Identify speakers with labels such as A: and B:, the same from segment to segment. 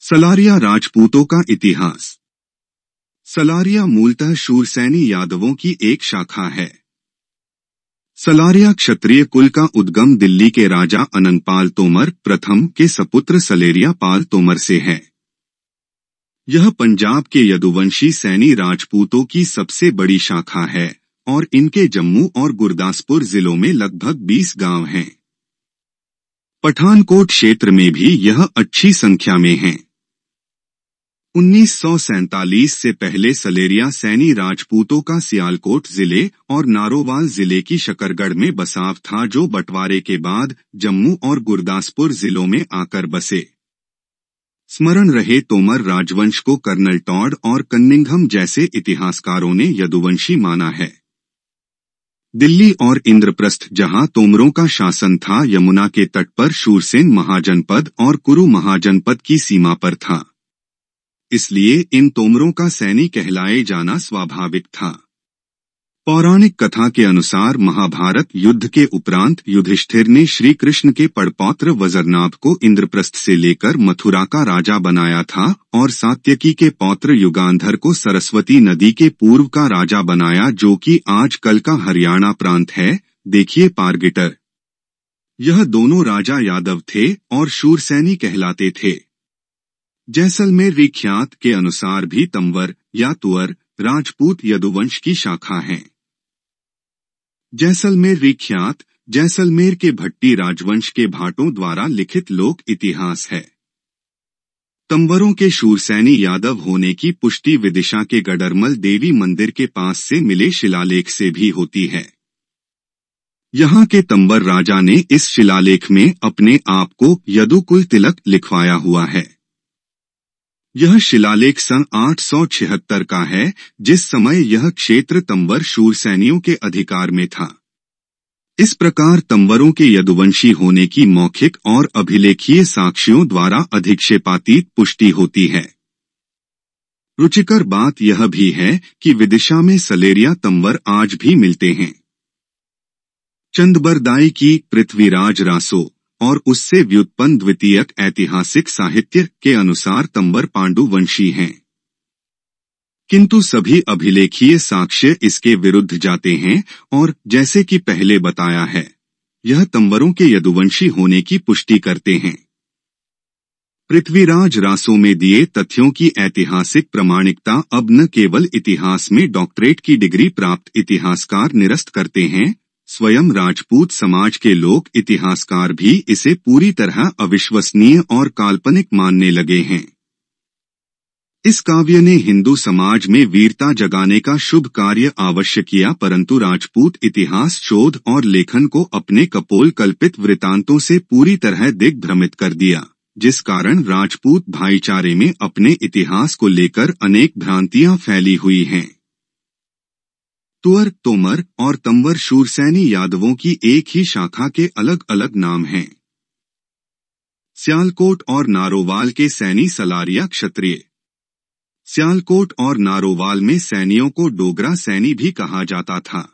A: सलारिया राजपूतों का इतिहास। सलारिया मूलतः शूरसैनी यादवों की एक शाखा है। सलारिया क्षत्रिय कुल का उद्गम दिल्ली के राजा अनंगपाल तोमर प्रथम के सपुत्र सलेरिया पाल तोमर से है। यह पंजाब के यदुवंशी सैनी राजपूतों की सबसे बड़ी शाखा है और इनके जम्मू और गुरदासपुर जिलों में लगभग 20 गांव हैं। पठानकोट क्षेत्र में भी यह अच्छी संख्या में हैं। 1947 से पहले सलेरिया सैनी राजपूतों का सियालकोट जिले और नारोवाल जिले की शकरगढ़ में बसाव था, जो बंटवारे के बाद जम्मू और गुरदासपुर जिलों में आकर बसे। स्मरण रहे, तोमर राजवंश को कर्नल टॉड और कन्निंघम जैसे इतिहासकारों ने यदुवंशी माना है। दिल्ली और इंद्रप्रस्थ, जहां तोमरों का शासन था, यमुना के तट पर शूरसेन महाजनपद और कुरु महाजनपद की सीमा पर था। इसलिए इन तोमरों का सैनी कहलाए जाना स्वाभाविक था। पौराणिक कथा के अनुसार महाभारत युद्ध के उपरांत युधिष्ठिर ने श्री कृष्ण के पड़पौत्र वज्रनाभ को इंद्रप्रस्थ से लेकर मथुरा का राजा बनाया था और सात्यकी के पौत्र युगांधर को सरस्वती नदी के पूर्व का राजा बनाया, जो कि आज कल का हरियाणा प्रांत है। देखिए पारगिटर। यह दोनों राजा यादव थे और शूरसैनी कहलाते थे। जैसलमेर विख्यात के अनुसार भी तंवर या तुअर राजपूत यदुवंश की शाखा हैं। जैसलमेर विख्यात जैसलमेर के भट्टी राजवंश के भाटों द्वारा लिखित लोक इतिहास है। तंवरों के शूरसैनी यादव होने की पुष्टि विदिशा के गडरमल देवी मंदिर के पास से मिले शिलालेख से भी होती है। यहाँ के तंवर राजा ने इस शिलालेख में अपने आप को यदुकुल तिलक लिखवाया हुआ है। यह शिलालेख सन 876 का है, जिस समय यह क्षेत्र तंवर शूरसैनियों के अधिकार में था। इस प्रकार तंवरों के यदुवंशी होने की मौखिक और अभिलेखीय साक्ष्यों द्वारा अधिक्षेपातीत पुष्टि होती है। रुचिकर बात यह भी है कि विदिशा में सलेरिया तंवर आज भी मिलते हैं। चंदबरदाई की पृथ्वीराज रासो और उससे व्युत्पन्न द्वितीयक ऐतिहासिक साहित्य के अनुसार तंवर पांडु वंशी हैं, किंतु सभी अभिलेखीय साक्ष्य इसके विरुद्ध जाते हैं और जैसे कि पहले बताया है, यह तंवरों के यदुवंशी होने की पुष्टि करते हैं। पृथ्वीराज रासो में दिए तथ्यों की ऐतिहासिक प्रामाणिकता अब न केवल इतिहास में डॉक्टरेट की डिग्री प्राप्त इतिहासकार निरस्त करते हैं, स्वयं राजपूत समाज के लोक इतिहासकार भी इसे पूरी तरह अविश्वसनीय और काल्पनिक मानने लगे हैं। इस काव्य ने हिंदू समाज में वीरता जगाने का शुभ कार्य अवश्य किया, परंतु राजपूत इतिहास शोध और लेखन को अपने कपोल कल्पित वृतांतों से पूरी तरह दिग्भ्रमित कर दिया, जिस कारण राजपूत भाईचारे में अपने इतिहास को लेकर अनेक भ्रांतियां फैली हुई हैं। तुअर, तोमर और तंवर शूरसैनी यादवों की एक ही शाखा के अलग अलग नाम हैं। सियालकोट और नारोवाल के सैनी सलारिया क्षत्रिय। सियालकोट और नारोवाल में सैनियों को डोगरा सैनी भी कहा जाता था।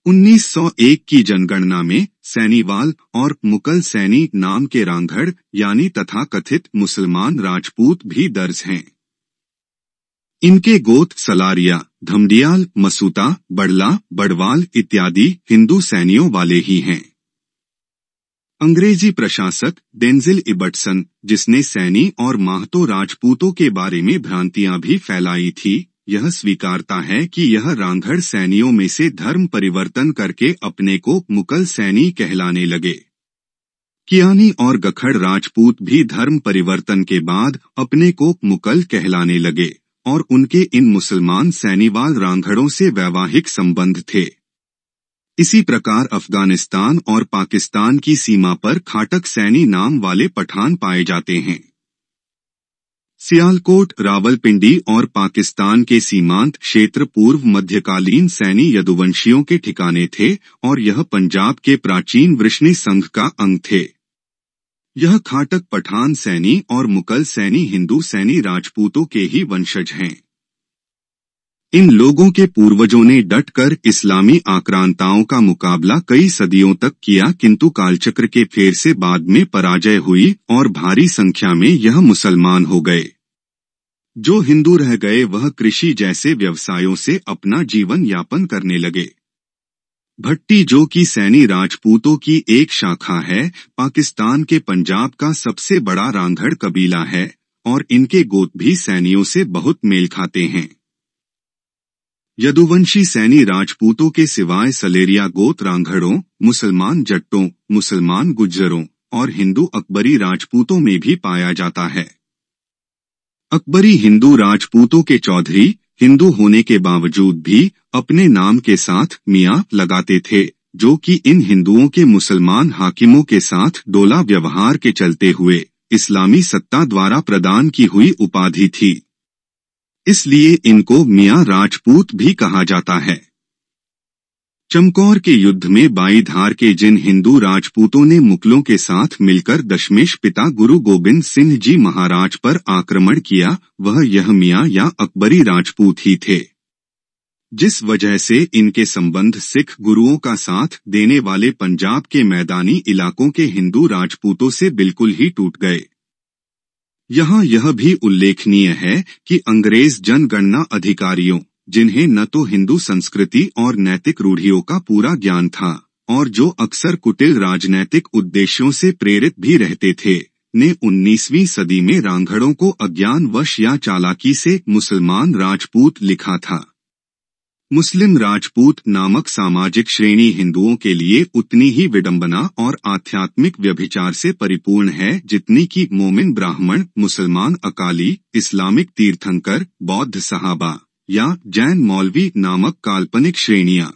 A: 1901 की जनगणना में सैनीवाल और मुकल सैनी नाम के रांघड़ यानी तथाकथित मुसलमान राजपूत भी दर्ज हैं। इनके गोत्र सलारिया, धमडियाल, मसूता, बड़ला, बड़वाल इत्यादि हिंदू सैनियों वाले ही हैं। अंग्रेजी प्रशासक डेंजिल इबर्टसन, जिसने सैनी और माहतो राजपूतों के बारे में भ्रांतियां भी फैलाई थी, यह स्वीकारता है कि यह रांघड़ सैनियों में से धर्म परिवर्तन करके अपने को मुकल सैनी कहलाने लगे। कियानी और गखड़ राजपूत भी धर्म परिवर्तन के बाद अपने को मुकल कहलाने लगे और उनके इन मुसलमान सैनीवाल रांघड़ों से वैवाहिक संबंध थे। इसी प्रकार अफगानिस्तान और पाकिस्तान की सीमा पर खाटक सैनी नाम वाले पठान पाए जाते हैं। सियालकोट, रावलपिंडी और पाकिस्तान के सीमांत क्षेत्र पूर्व मध्यकालीन सैनी यदुवंशियों के ठिकाने थे और यह पंजाब के प्राचीन वृष्णि संघ का अंग थे। यह खाटक पठान सैनी और मुकल सैनी हिंदू सैनी राजपूतों के ही वंशज हैं। इन लोगों के पूर्वजों ने डटकर इस्लामी आक्रांताओं का मुकाबला कई सदियों तक किया, किंतु कालचक्र के फेर से बाद में पराजय हुई और भारी संख्या में यह मुसलमान हो गए। जो हिंदू रह गए वह कृषि जैसे व्यवसायों से अपना जीवन यापन करने लगे। भट्टी, जो कि सैनी राजपूतों की एक शाखा है, पाकिस्तान के पंजाब का सबसे बड़ा रांघड़ कबीला है और इनके गोत भी सैनियों से बहुत मेल खाते हैं। यदुवंशी सैनी राजपूतों के सिवाय सलेरिया गोत रांघड़ों, मुसलमान जट्टों, मुसलमान गुज्जरों और हिंदू अकबरी राजपूतों में भी पाया जाता है। अकबरी हिंदू राजपूतों के चौधरी हिंदू होने के बावजूद भी अपने नाम के साथ मियां लगाते थे, जो कि इन हिंदुओं के मुसलमान हाकिमों के साथ डोला व्यवहार के चलते हुए इस्लामी सत्ता द्वारा प्रदान की हुई उपाधि थी। इसलिए इनको मियां राजपूत भी कहा जाता है। चमकौर के युद्ध में बाईधार के जिन हिंदू राजपूतों ने मुगलों के साथ मिलकर दशमेश पिता गुरु गोबिंद सिंह जी महाराज पर आक्रमण किया, वह यह मियां या अकबरी राजपूत ही थे, जिस वजह से इनके संबंध सिख गुरुओं का साथ देने वाले पंजाब के मैदानी इलाकों के हिंदू राजपूतों से बिल्कुल ही टूट गए। यहाँ यह भी उल्लेखनीय है कि अंग्रेज जनगणना अधिकारियों, जिन्हें न तो हिंदू संस्कृति और नैतिक रूढ़ियों का पूरा ज्ञान था और जो अक्सर कुटिल राजनैतिक उद्देश्यों से प्रेरित भी रहते थे, ने 19वीं सदी में रांघड़ों को अज्ञानवश या चालाकी से मुसलमान राजपूत लिखा था। मुस्लिम राजपूत नामक सामाजिक श्रेणी हिंदुओं के लिए उतनी ही विडंबना और आध्यात्मिक व्यभिचार से परिपूर्ण है जितनी कि मोमिन ब्राह्मण, मुसलमान अकाली, इस्लामिक तीर्थंकर, बौद्ध सहाबा या जैन मौलवी नामक काल्पनिक श्रेणियां।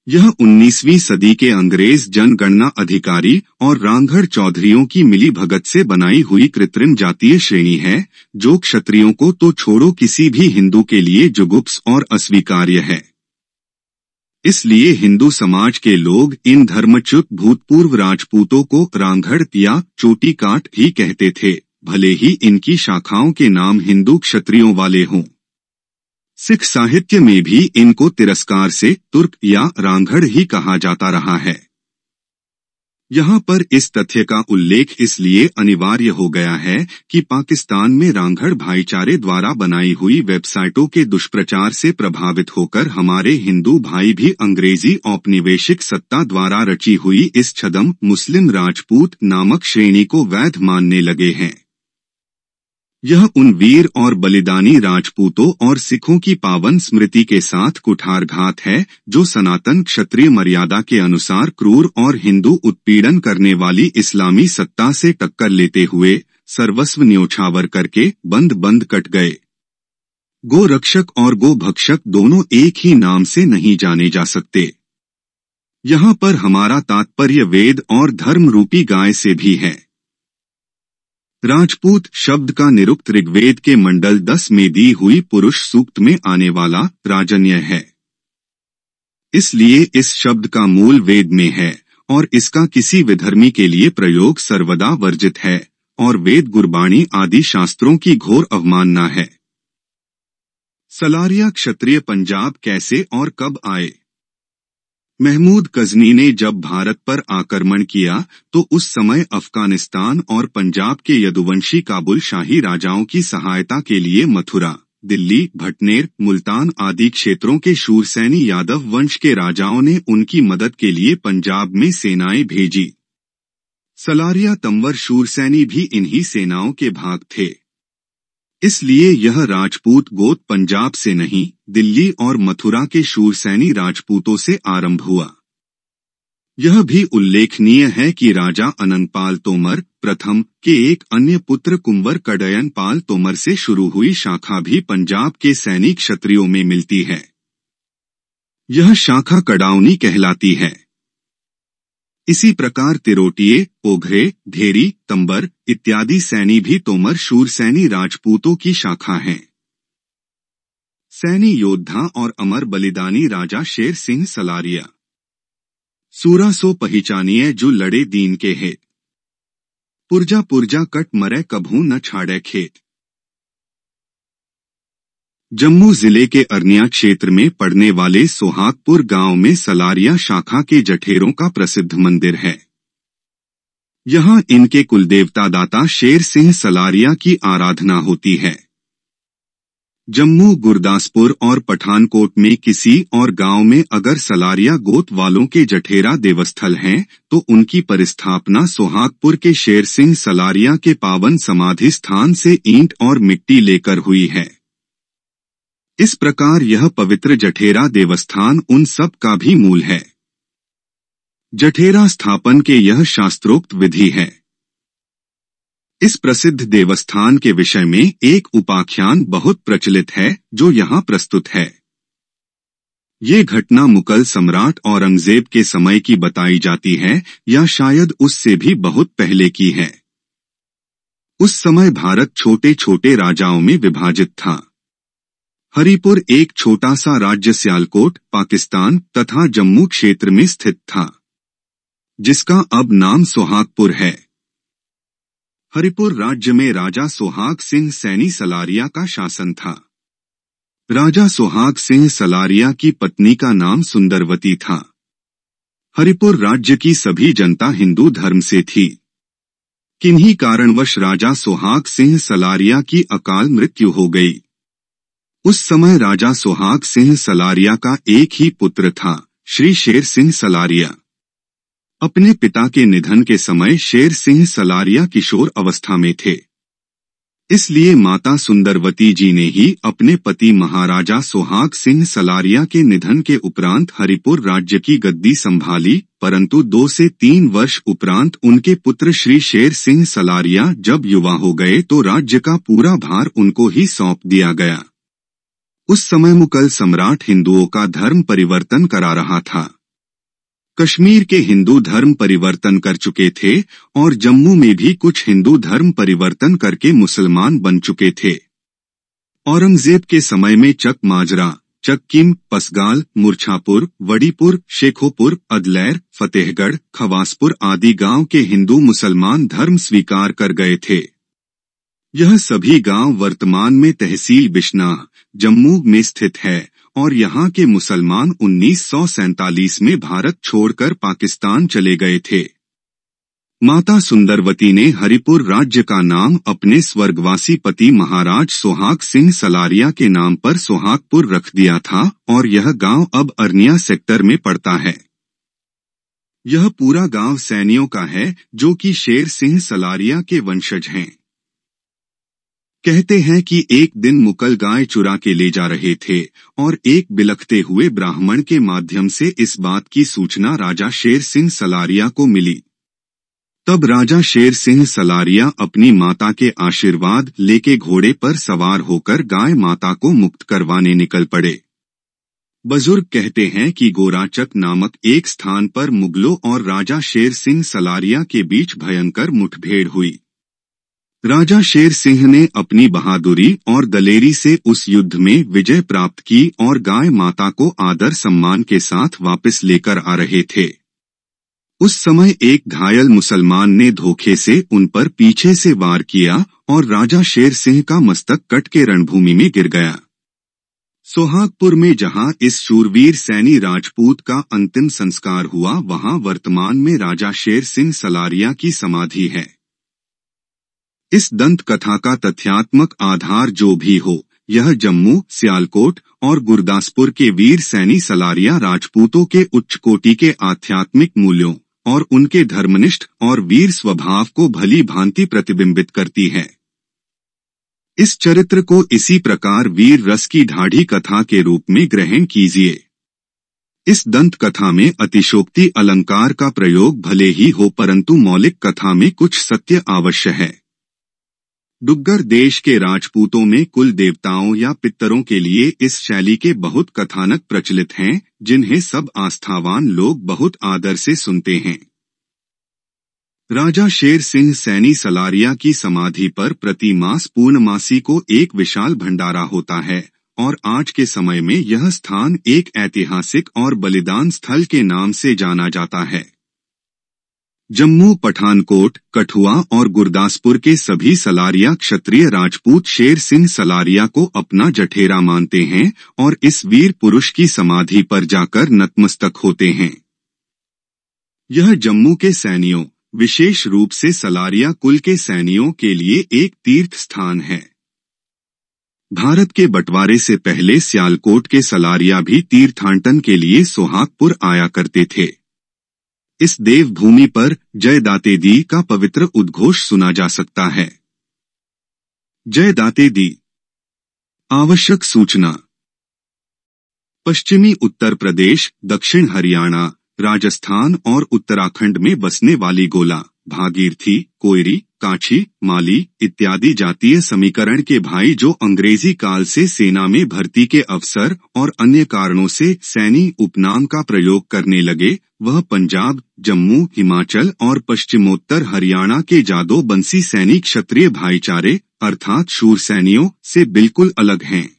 A: यह 19वीं सदी के अंग्रेज जनगणना अधिकारी और रांघड़ चौधरियों की मिलीभगत से बनाई हुई कृत्रिम जातीय श्रेणी है, जो क्षत्रियों को तो छोड़ो किसी भी हिंदू के लिए जुगुप्स और अस्वीकार्य है। इसलिए हिंदू समाज के लोग इन धर्मच्युत भूतपूर्व राजपूतों को रांघड़ या चोटी काट ही कहते थे, भले ही इनकी शाखाओं के नाम हिंदू क्षत्रियों वाले हों। सिख साहित्य में भी इनको तिरस्कार से तुर्क या रांघड़ ही कहा जाता रहा है। यहाँ पर इस तथ्य का उल्लेख इसलिए अनिवार्य हो गया है कि पाकिस्तान में रांघड़ भाईचारे द्वारा बनाई हुई वेबसाइटों के दुष्प्रचार से प्रभावित होकर हमारे हिंदू भाई भी अंग्रेजी औपनिवेशिक सत्ता द्वारा रची हुई इस छद्म मुस्लिम राजपूत नामक श्रेणी को वैध मानने लगे हैं। यह उन वीर और बलिदानी राजपूतों और सिखों की पावन स्मृति के साथ कुठारघात है, जो सनातन क्षत्रिय मर्यादा के अनुसार क्रूर और हिंदू उत्पीड़न करने वाली इस्लामी सत्ता से टक्कर लेते हुए सर्वस्व न्योछावर करके बंद बंद कट गए। गो रक्षक और गो भक्षक दोनों एक ही नाम से नहीं जाने जा सकते। यहाँ पर हमारा तात्पर्य वेद और धर्म रूपी गाय से भी है। राजपूत शब्द का निरुक्त ऋग्वेद के मंडल 10 में दी हुई पुरुष सूक्त में आने वाला राजन्य है। इसलिए इस शब्द का मूल वेद में है और इसका किसी विधर्मी के लिए प्रयोग सर्वदा वर्जित है और वेद गुरबाणी आदि शास्त्रों की घोर अवमानना है। सलारिया क्षत्रिय पंजाब कैसे और कब आए? महमूद गजनी ने जब भारत पर आक्रमण किया तो उस समय अफगानिस्तान और पंजाब के यदुवंशी काबुल शाही राजाओं की सहायता के लिए मथुरा, दिल्ली, भटनेर, मुल्तान आदि क्षेत्रों के शूरसैनी यादव वंश के राजाओं ने उनकी मदद के लिए पंजाब में सेनाएं भेजी। सलारिया तंवर शूरसैनी भी इन्हीं सेनाओं के भाग थे। इसलिए यह राजपूत गोत पंजाब से नहीं, दिल्ली और मथुरा के शूरसैनी राजपूतों से आरंभ हुआ। यह भी उल्लेखनीय है कि राजा अनंगपाल तोमर प्रथम के एक अन्य पुत्र कुंवर कड़यन पाल तोमर से शुरू हुई शाखा भी पंजाब के सैनिक क्षत्रियों में मिलती है। यह शाखा कड़ाउनी कहलाती है। इसी प्रकार तिरोटिये, ओघरे, ढेरी, तंबर इत्यादि सैनी भी तोमर शूरसैनी राजपूतों की शाखा हैं। सैनी योद्धा और अमर बलिदानी राजा शेर सिंह सलारिया। सूरा सो पहिचानिए जो लड़े दीन के हेत, पुरजा पुरजा कट मरे कभू न छाड़े खेत। जम्मू जिले के अरनिया क्षेत्र में पड़ने वाले सोहागपुर गांव में सलारिया शाखा के जठेरों का प्रसिद्ध मंदिर है। यहाँ इनके कुलदेवता दाता शेर सिंह सलारिया की आराधना होती है। जम्मू, गुरदासपुर और पठानकोट में किसी और गांव में अगर सलारिया गोत वालों के जठेरा देवस्थल हैं, तो उनकी परिस्थापना सोहागपुर के शेर सिंह सलारिया के पावन समाधि स्थान से ईंट और मिट्टी लेकर हुई है। इस प्रकार यह पवित्र जठेरा देवस्थान उन सब का भी मूल है। जठेरा स्थापन के यह शास्त्रोक्त विधि है। इस प्रसिद्ध देवस्थान के विषय में एक उपाख्यान बहुत प्रचलित है, जो यहाँ प्रस्तुत है। ये घटना मुगल सम्राट औरंगजेब के समय की बताई जाती है, या शायद उससे भी बहुत पहले की है। उस समय भारत छोटे छोटे राजाओं में विभाजित था। हरिपुर एक छोटा सा राज्य सियालकोट, पाकिस्तान तथा जम्मू क्षेत्र में स्थित था, जिसका अब नाम सोहागपुर है। हरिपुर राज्य में राजा सोहाग सिंह सैनी सलारिया का शासन था। राजा सोहाग सिंह सलारिया की पत्नी का नाम सुंदरवती था। हरिपुर राज्य की सभी जनता हिंदू धर्म से थी। किन्हीं कारणवश राजा सोहाग सिंह सलारिया की अकाल मृत्यु हो गई। उस समय राजा सोहाग सिंह सलारिया का एक ही पुत्र था, श्री शेर सिंह सलारिया। अपने पिता के निधन के समय शेर सिंह सलारिया किशोर अवस्था में थे। इसलिए माता सुंदरवती जी ने ही अपने पति महाराजा सोहाग सिंह सलारिया के निधन के उपरांत हरिपुर राज्य की गद्दी संभाली, परंतु 2 से 3 वर्ष उपरांत उनके पुत्र श्री शेर सिंह सलारिया जब युवा हो गए तो राज्य का पूरा भार उनको ही सौंप दिया गया। उस समय मुगल सम्राट हिंदुओं का धर्म परिवर्तन करा रहा था। कश्मीर के हिंदू धर्म परिवर्तन कर चुके थे और जम्मू में भी कुछ हिंदू धर्म परिवर्तन करके मुसलमान बन चुके थे। औरंगजेब के समय में चक माजरा, चक्कीम, पसगाल, मुरछापुर, वड़ीपुर, शेखोपुर, अदलैर, फतेहगढ़, खवासपुर आदि गांव के हिंदू मुसलमान धर्म स्वीकार कर गए थे। यह सभी गांव वर्तमान में तहसील बिश्नाह, जम्मू में स्थित है और यहाँ के मुसलमान 1947 में भारत छोड़कर पाकिस्तान चले गए थे। माता सुंदरवती ने हरिपुर राज्य का नाम अपने स्वर्गवासी पति महाराज सोहाग सिंह सलारिया के नाम पर सोहागपुर रख दिया था और यह गांव अब अरनिया सेक्टर में पड़ता है। यह पूरा गांव सैनियों का है, जो कि शेर सिंह सलारिया के वंशज हैं। कहते हैं कि एक दिन मुगल गाय चुरा के ले जा रहे थे और एक बिलखते हुए ब्राह्मण के माध्यम से इस बात की सूचना राजा शेर सिंह सलारिया को मिली। तब राजा शेर सिंह सलारिया अपनी माता के आशीर्वाद लेके घोड़े पर सवार होकर गाय माता को मुक्त करवाने निकल पड़े। बुजुर्ग कहते हैं कि गोराचक नामक एक स्थान पर मुगलों और राजा शेर सिंह सलारिया के बीच भयंकर मुठभेड़ हुई। राजा शेर सिंह ने अपनी बहादुरी और दलेरी से उस युद्ध में विजय प्राप्त की और गाय माता को आदर सम्मान के साथ वापस लेकर आ रहे थे। उस समय एक घायल मुसलमान ने धोखे से उन पर पीछे से वार किया और राजा शेर सिंह का मस्तक कट के रणभूमि में गिर गया। सोहागपुर में जहां इस शूरवीर सैनी राजपूत का अंतिम संस्कार हुआ, वहां वर्तमान में राजा शेर सिंह सलारिया की समाधि है। इस दंत कथा का तथ्यात्मक आधार जो भी हो, यह जम्मू, सियालकोट और गुरदासपुर के वीर सैनी सलारिया राजपूतों के उच्च कोटि के आध्यात्मिक मूल्यों और उनके धर्मनिष्ठ और वीर स्वभाव को भली भांति प्रतिबिंबित करती है। इस चरित्र को इसी प्रकार वीर रस की ढाढ़ी कथा के रूप में ग्रहण कीजिए। इस दंत कथा में अतिशोक्ति अलंकार का प्रयोग भले ही हो, परंतु मौलिक कथा में कुछ सत्य अवश्य है। डुग्गर देश के राजपूतों में कुल देवताओं या पितरों के लिए इस शैली के बहुत कथानक प्रचलित हैं, जिन्हें सब आस्थावान लोग बहुत आदर से सुनते हैं। राजा शेर सिंह सैनी सलारिया की समाधि पर प्रति मास पूर्णमासी को एक विशाल भंडारा होता है और आज के समय में यह स्थान एक ऐतिहासिक और बलिदान स्थल के नाम से जाना जाता है। जम्मू, पठानकोट, कठुआ और गुरदासपुर के सभी सलारिया क्षत्रिय राजपूत शेर सिंह सलारिया को अपना जठेरा मानते हैं और इस वीर पुरुष की समाधि पर जाकर नतमस्तक होते हैं। यह जम्मू के सैनियों, विशेष रूप से सलारिया कुल के सैनियों के लिए एक तीर्थ स्थान है। भारत के बंटवारे से पहले सियालकोट के सलारिया भी तीर्थाटन के लिए सोहागपुर आया करते थे। इस देवभूमि पर जय दाते दी का पवित्र उद्घोष सुना जा सकता है। जय दाते दी। आवश्यक सूचना। पश्चिमी उत्तर प्रदेश, दक्षिण हरियाणा, राजस्थान और उत्तराखंड में बसने वाली गोला, भागीरथी, कोयरी, काछी, माली इत्यादि जातीय समीकरण के भाई जो अंग्रेजी काल से सेना में भर्ती के अवसर और अन्य कारणों से सैनी उपनाम का प्रयोग करने लगे, वह पंजाब, जम्मू, हिमाचल और पश्चिमोत्तर हरियाणा के जादो बंसी सैनी क्षत्रिय भाईचारे अर्थात शूर सैनियों से बिल्कुल अलग हैं।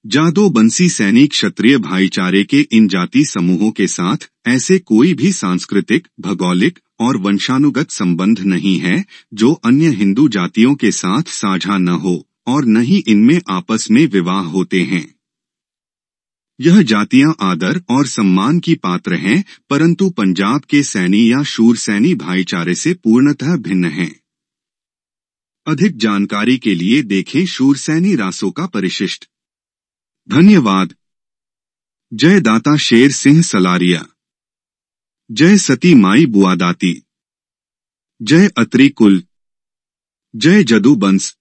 A: जादो बंसी सैनी क्षत्रिय भाईचारे के इन जाति समूहों के साथ ऐसे कोई भी सांस्कृतिक, भौगोलिक और वंशानुगत संबंध नहीं है जो अन्य हिंदू जातियों के साथ साझा न हो और न ही इनमें आपस में विवाह होते हैं। यह जातियां आदर और सम्मान की पात्र हैं, परंतु पंजाब के सैनी या शूर सैनी भाईचारे से पूर्णतः भिन्न हैं। अधिक जानकारी के लिए देखें शूर सैनी रासों का परिशिष्ट। धन्यवाद। जय दाता शेर सिंह सलारिया। जय सती माई बुआदाती। जय अत्रि कुल। जय जदू बंस।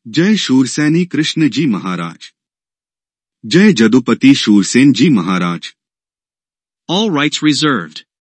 A: जय शूरसैनी कृष्ण जी महाराज। जय जदुपति शूरसेन जी महाराज।
B: All rights reserved.